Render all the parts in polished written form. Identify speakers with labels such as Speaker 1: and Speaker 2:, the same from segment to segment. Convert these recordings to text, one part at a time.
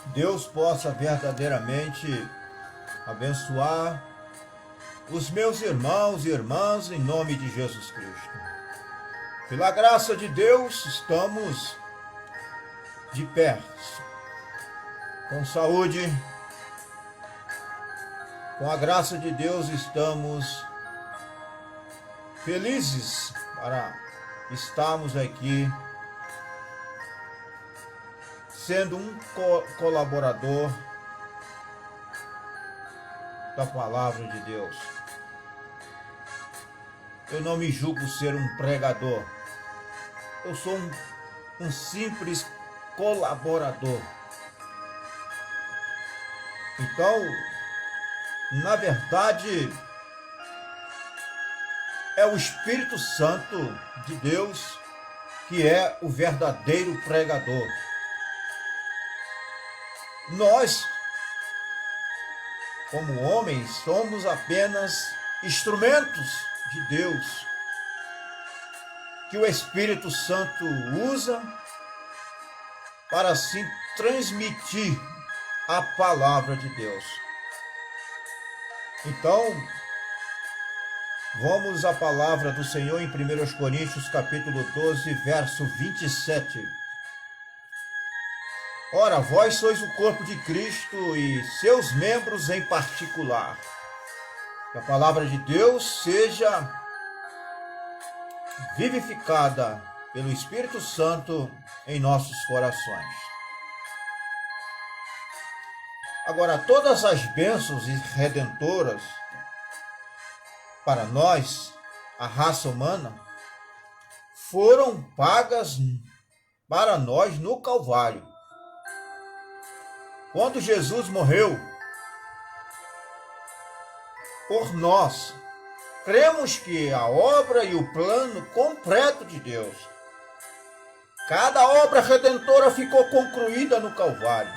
Speaker 1: Deus possa verdadeiramente abençoar os meus irmãos e irmãs em nome de Jesus Cristo. Pela graça de Deus, estamos de pé, com saúde. Com a graça de Deus, estamos felizes para estarmos aqui sendo um colaborador da palavra de Deus. Eu não me julgo ser um pregador. Eu sou um simples colaborador. Então, na verdade, é o Espírito Santo de Deus que é o verdadeiro pregador. Nós, como homens, somos apenas instrumentos de Deus que o Espírito Santo usa para assim transmitir a palavra de Deus. Então, vamos à palavra do Senhor em 1 Coríntios capítulo 12, verso 27. Ora, vós sois o corpo de Cristo e seus membros em particular. Que a palavra de Deus seja vivificada pelo Espírito Santo em nossos corações. Agora, todas as bênçãos redentoras para nós, a raça humana, foram pagas para nós no Calvário. Quando Jesus morreu por nós, cremos que a obra e o plano completo de Deus, cada obra redentora ficou concluída no Calvário.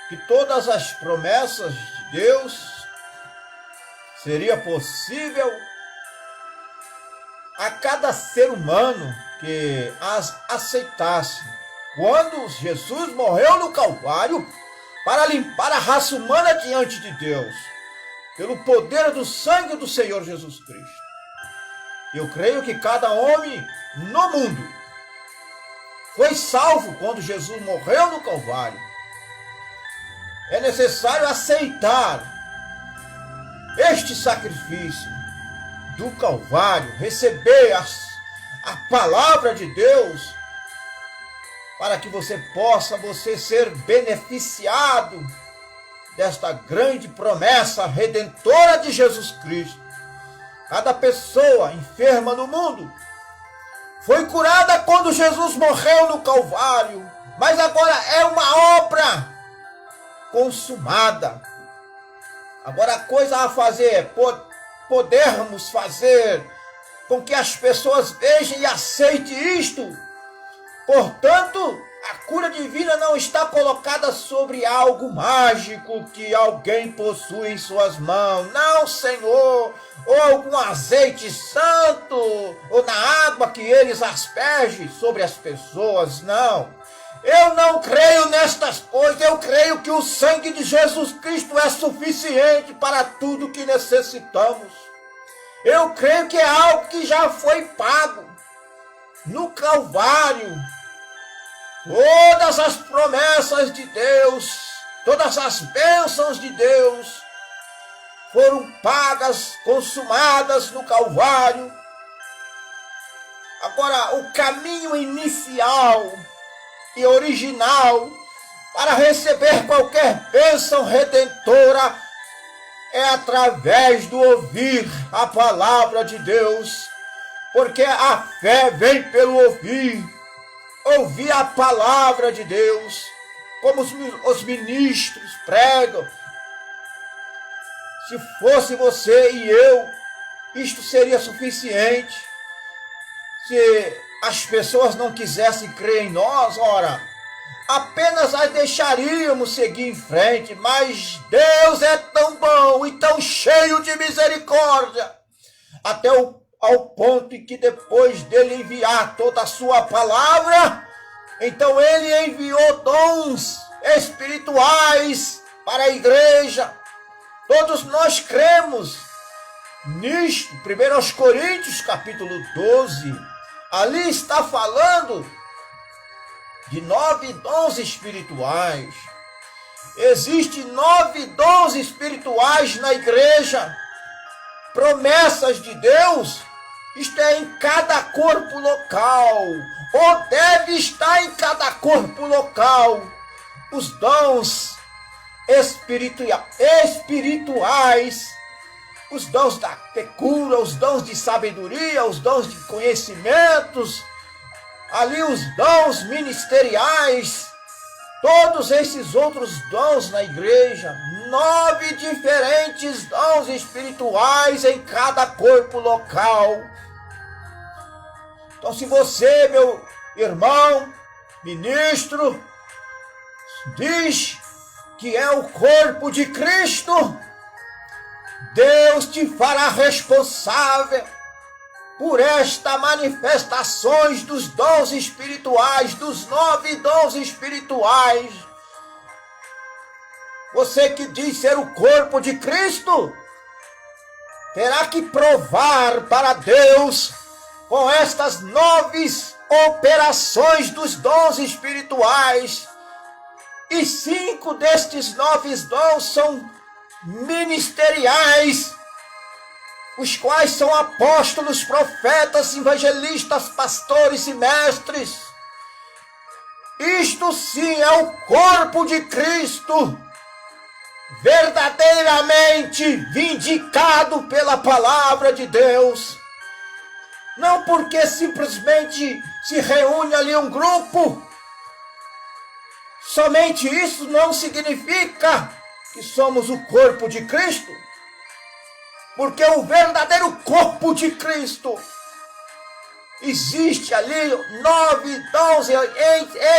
Speaker 1: Que todas as promessas de Deus seria possível a cada ser humano que as aceitasse. Quando Jesus morreu no Calvário para limpar a raça humana diante de Deus, pelo poder do sangue do Senhor Jesus Cristo. Eu creio que cada homem no mundo foi salvo quando Jesus morreu no Calvário. É necessário aceitar este sacrifício do Calvário, receber a palavra de Deus, para que você possa ser beneficiado desta grande promessa redentora de Jesus Cristo. Cada pessoa enferma no mundo foi curada quando Jesus morreu no Calvário, mas agora é uma obra consumada. Agora a coisa a fazer é podermos fazer com que as pessoas vejam e aceitem isto. Portanto, a cura divina não está colocada sobre algo mágico que alguém possui em suas mãos. Não, Senhor, ou algum azeite santo, ou na água que eles aspergem sobre as pessoas. Não. Eu não creio nestas coisas. Eu creio que o sangue de Jesus Cristo é suficiente para tudo que necessitamos. Eu creio que é algo que já foi pago no Calvário. Todas as promessas de Deus, todas as bênçãos de Deus foram pagas, consumadas no Calvário. Agora, o caminho inicial e original para receber qualquer bênção redentora é através do ouvir a palavra de Deus, porque a fé vem pelo ouvir a palavra de Deus, como os ministros pregam. Se fosse você e eu, isto seria suficiente. Se as pessoas não quisessem crer em nós, ora, apenas as deixaríamos seguir em frente, mas Deus é tão bom e tão cheio de misericórdia, até ao ponto em que depois dele enviar toda a sua palavra, então ele enviou dons espirituais para a igreja. Todos nós cremos nisto. 1 Coríntios capítulo 12, ali está falando de 9 dons espirituais. Existem 9 dons espirituais na igreja, promessas de Deus. Isto é em cada corpo local, ou deve estar em cada corpo local, os dons espirituais, os dons da cura, os dons de sabedoria, os dons de conhecimentos, ali os dons ministeriais, todos esses outros dons na igreja, 9 diferentes dons espirituais em cada corpo local. Então, se você, meu irmão, ministro, diz que é o corpo de Cristo, Deus te fará responsável por estas manifestações dos dons espirituais, dos 9 dons espirituais. Você que diz ser o corpo de Cristo, terá que provar para Deus com estas 9 operações dos dons espirituais. E 5 destes 9 dons são ministeriais, os quais são apóstolos, profetas, evangelistas, pastores e mestres. Isto sim é o corpo de Cristo, verdadeiramente vindicado pela palavra de Deus. Não porque simplesmente se reúne ali um grupo. Somente isso não significa que somos o corpo de Cristo. Porque o verdadeiro corpo de Cristo, existe ali 9 dons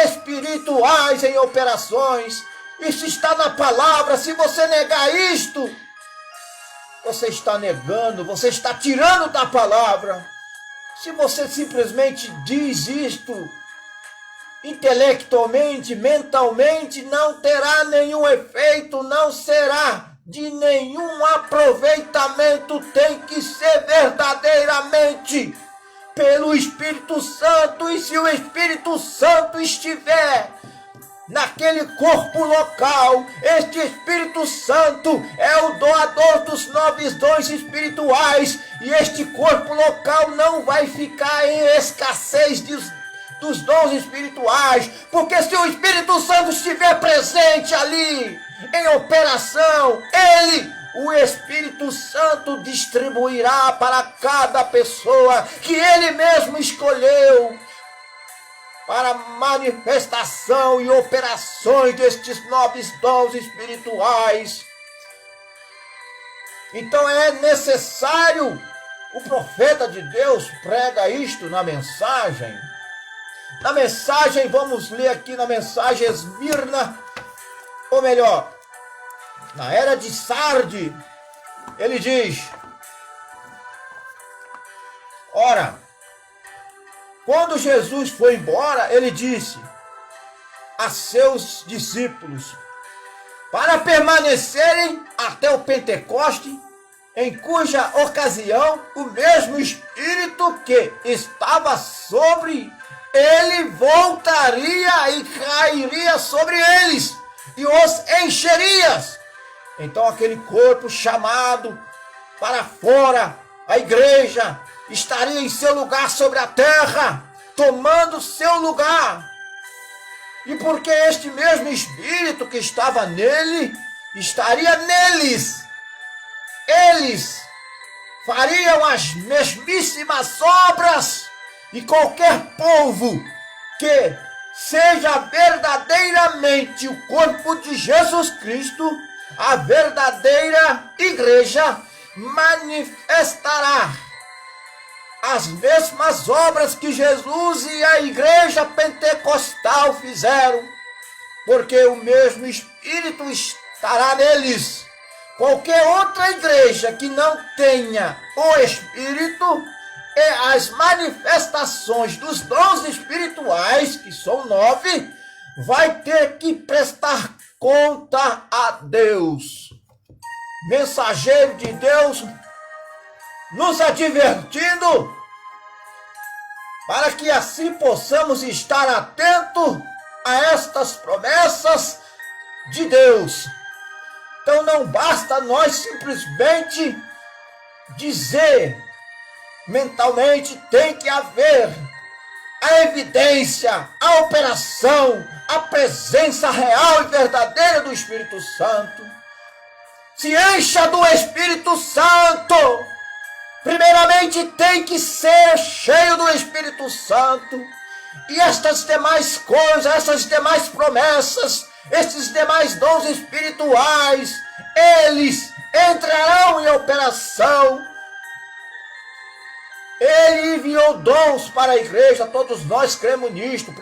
Speaker 1: espirituais em operações. Isso está na palavra. Se você negar isto, você está negando, você está tirando da palavra. Se você simplesmente diz isto intelectualmente, mentalmente, não terá nenhum efeito, não será de nenhum aproveitamento. Tem que ser verdadeiramente pelo Espírito Santo. E se o Espírito Santo estiver naquele corpo local, este Espírito Santo é o doador dos 9 dons espirituais, e este corpo local não vai ficar em escassez dos dons espirituais, porque se o Espírito Santo estiver presente ali, em operação, o Espírito Santo distribuirá para cada pessoa que ele mesmo escolheu para manifestação e operações destes 9 dons espirituais. Então é necessário, o profeta de Deus prega isto na mensagem. Na mensagem, vamos ler aqui na mensagem Esmirna, ou melhor, na era de Sarde, ele diz: ora, quando Jesus foi embora, ele disse a seus discípulos para permanecerem até o Pentecoste, em cuja ocasião o mesmo Espírito que estava sobre ele voltaria e cairia sobre eles e os encheria. Então aquele corpo chamado para fora, a igreja, estaria em seu lugar sobre a terra, tomando seu lugar. E porque este mesmo Espírito que estava nele, estaria neles, eles fariam as mesmíssimas obras, e qualquer povo que seja verdadeiramente o corpo de Jesus Cristo, a verdadeira igreja, manifestará as mesmas obras que Jesus e a igreja pentecostal fizeram, porque o mesmo Espírito estará neles. Qualquer outra igreja que não tenha o Espírito e as manifestações dos dons espirituais, que são 9, vai ter que prestar conta a Deus. Mensageiro de Deus nos advertindo para que assim possamos estar atentos a estas promessas de Deus. Então não basta nós simplesmente dizer mentalmente, tem que haver a evidência, a operação, a presença real e verdadeira do Espírito Santo. Se encha do Espírito Santo. Primeiramente tem que ser cheio do Espírito Santo. E estas demais coisas, essas demais promessas, esses demais dons espirituais, eles entrarão em operação. Ele enviou dons para a igreja, todos nós cremos nisto. 1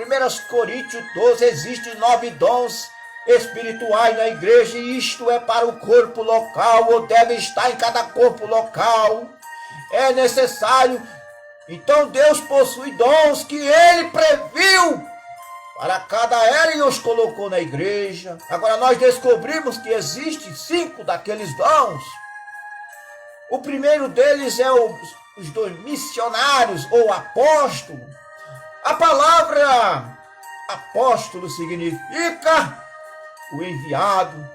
Speaker 1: Coríntios 12, existem 9 dons espirituais na igreja, e isto é para o corpo local, ou deve estar em cada corpo local. É necessário. Então Deus possui dons que Ele previu para cada era e os colocou na igreja. Agora nós descobrimos que existem 5 daqueles dons. O primeiro deles é os dois missionários ou apóstolo. A palavra apóstolo significa o enviado.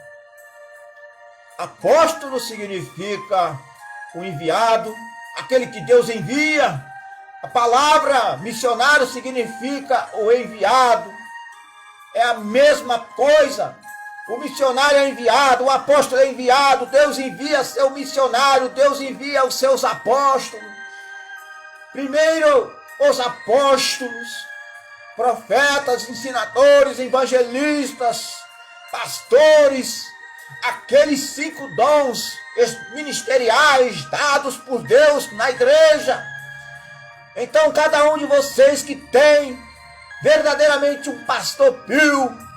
Speaker 1: Apóstolo significa o enviado, aquele que Deus envia. A palavra missionário significa o enviado. É a mesma coisa. O missionário é enviado, o apóstolo é enviado. Deus envia seu missionário, Deus envia os seus apóstolos. Primeiro, os apóstolos, profetas, ensinadores, evangelistas, pastores, aqueles 5 dons ministeriais dados por Deus na igreja. Então, cada um de vocês que tem verdadeiramente um pastor pio,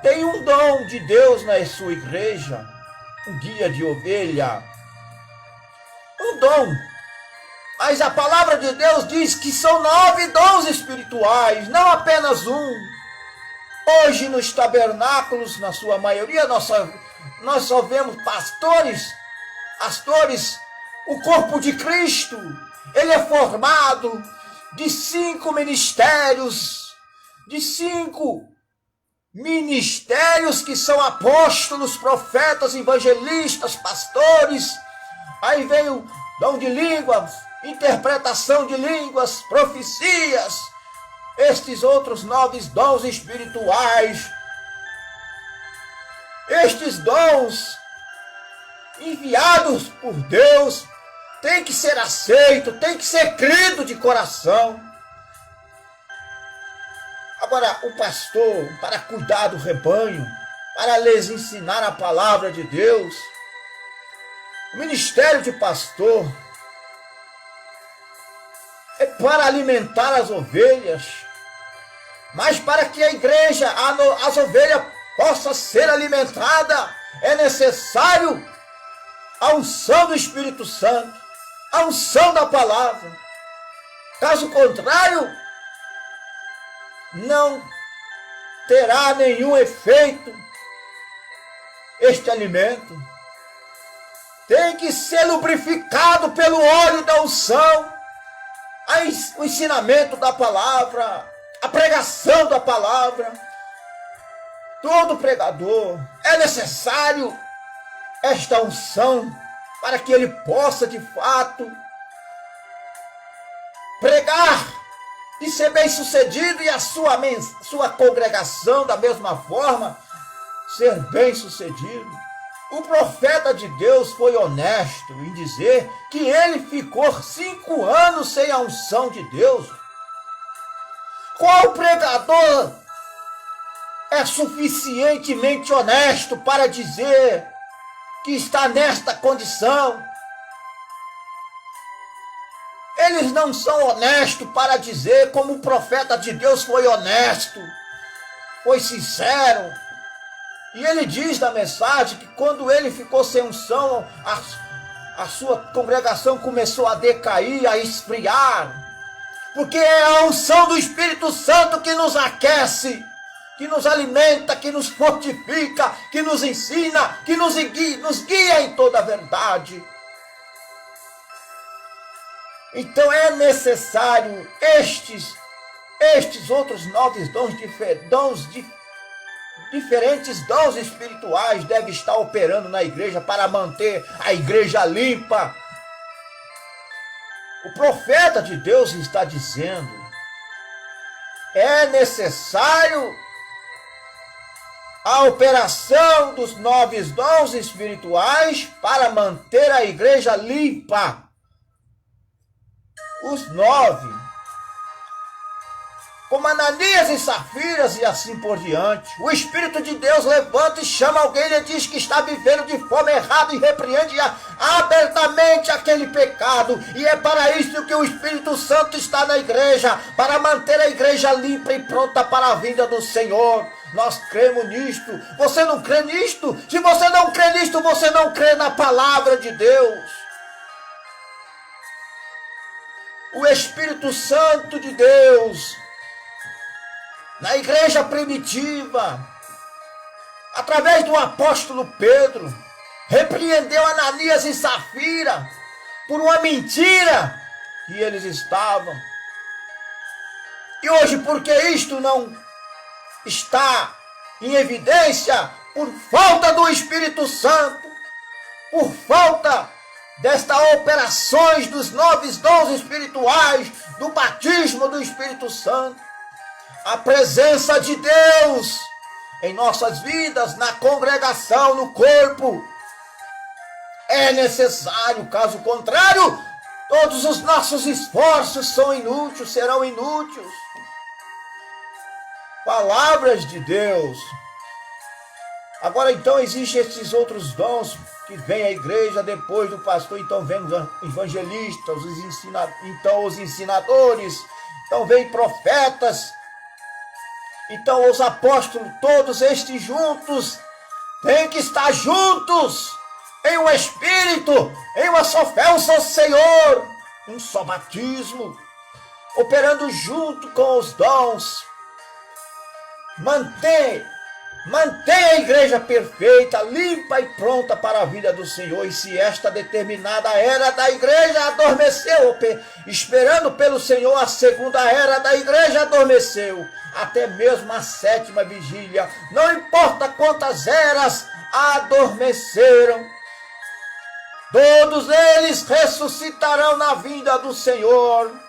Speaker 1: tem um dom de Deus na sua igreja, um guia de ovelha, um dom. Mas a palavra de Deus diz que são 9 dons espirituais, não apenas um. Hoje nos tabernáculos, na sua maioria, nós só vemos pastores, o corpo de Cristo. Ele é formado de 5 ministérios, que são apóstolos, profetas, evangelistas, pastores. Aí vem o dom de línguas, interpretação de línguas, profecias, estes outros 9 dons espirituais. Estes dons enviados por Deus tem que ser aceito, tem que ser crido de coração. Agora, o pastor, para cuidar do rebanho, para lhes ensinar a palavra de Deus, o ministério de pastor é para alimentar as ovelhas, mas para que a igreja, as ovelhas possa ser alimentada, é necessário a unção do Espírito Santo, a unção da palavra. Caso contrário, não terá nenhum efeito este alimento. Tem que ser lubrificado pelo óleo da unção, o ensinamento da palavra, a pregação da palavra. Todo pregador é necessário esta unção para que ele possa de fato pregar e ser bem sucedido, e a sua congregação da mesma forma ser bem sucedido. O profeta de Deus foi honesto em dizer que ele ficou 5 anos sem a unção de Deus. Qual pregador é suficientemente honesto para dizer que está nesta condição? Eles não são honestos para dizer como o profeta de Deus foi honesto, foi sincero. E ele diz na mensagem que quando ele ficou sem unção, a sua congregação começou a decair, a esfriar, porque é a unção do Espírito Santo que nos aquece, que nos alimenta, que nos fortifica, que nos ensina, que nos guia em toda a verdade. Então é necessário estes outros 9 diferentes dons espirituais devem estar operando na igreja para manter a igreja limpa. O profeta de Deus está dizendo: é necessário a operação dos 9 dons espirituais para manter a igreja limpa. Os 9, como Ananias e Safiras e assim por diante. O Espírito de Deus levanta e chama alguém e diz que está vivendo de forma errada e repreende abertamente aquele pecado. E é para isso que o Espírito Santo está na igreja, para manter a igreja limpa e pronta para a vinda do Senhor. Nós cremos nisto. Você não crê nisto? Se você não crê nisto, você não crê na palavra de Deus. O Espírito Santo de Deus, na igreja primitiva, através do apóstolo Pedro, repreendeu Ananias e Safira por uma mentira que eles estavam. E hoje, porque isto não está em evidência, por falta do Espírito Santo, por falta destas operações dos 9 dons espirituais, do batismo do Espírito Santo, a presença de Deus em nossas vidas, na congregação, no corpo, é necessário. Caso contrário, todos os nossos esforços são inúteis, serão inúteis. Palavras de Deus. Agora então existem esses outros dons que vem a igreja depois do pastor, então vem os evangelistas, os ensinadores, então vem profetas, então os apóstolos, todos estes juntos, têm que estar juntos, em um espírito, em uma só fé, um só Senhor, um só batismo, operando junto com os dons. Mantém a igreja perfeita, limpa e pronta para a vida do Senhor. E se esta determinada era da igreja adormeceu, esperando pelo Senhor, a segunda era da igreja adormeceu, até mesmo a 7ª vigília. Não importa quantas eras adormeceram, todos eles ressuscitarão na vinda do Senhor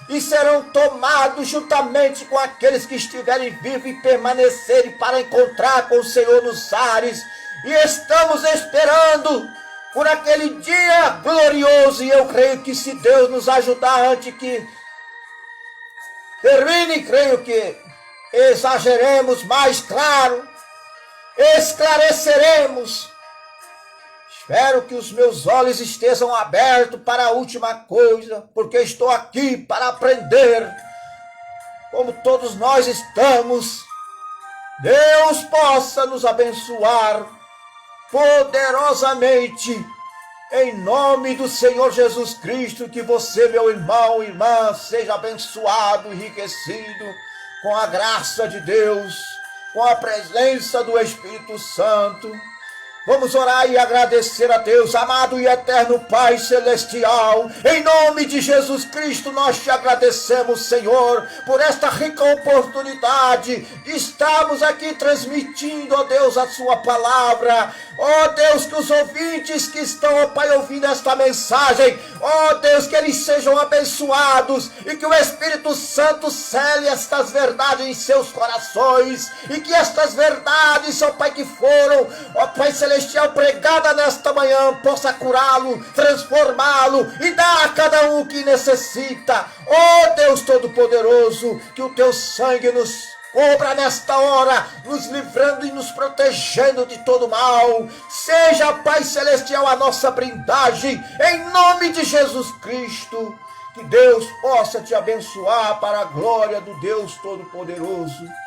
Speaker 1: e serão tomados juntamente com aqueles que estiverem vivos e permanecerem para encontrar com o Senhor nos ares. E estamos esperando por aquele dia glorioso, e eu creio que se Deus nos ajudar antes que termine, creio que exageremos mais claro, esclareceremos. Espero que os meus olhos estejam abertos para a última coisa, porque estou aqui para aprender, como todos nós estamos. Deus possa nos abençoar poderosamente, em nome do Senhor Jesus Cristo. Que você, meu irmão, irmã, seja abençoado, enriquecido com a graça de Deus, com a presença do Espírito Santo. Vamos orar e agradecer a Deus. Amado e eterno Pai Celestial, em nome de Jesus Cristo, nós te agradecemos, Senhor, por esta rica oportunidade de estarmos aqui transmitindo, ó Deus, a sua palavra. Ó Deus, que os ouvintes que estão, ó Pai, ouvindo esta mensagem, ó Deus, que eles sejam abençoados e que o Espírito Santo cele estas verdades em seus corações, e que estas verdades, ó Pai, que foram, ó Pai Celestial, pregada nesta manhã, possa curá-lo, transformá-lo e dar a cada um que necessita. Ó Deus Todo-Poderoso, que o teu sangue nos cubra nesta hora, nos livrando e nos protegendo de todo mal. Seja, Pai Celestial, a nossa blindagem, em nome de Jesus Cristo. Que Deus possa te abençoar para a glória do Deus Todo-Poderoso.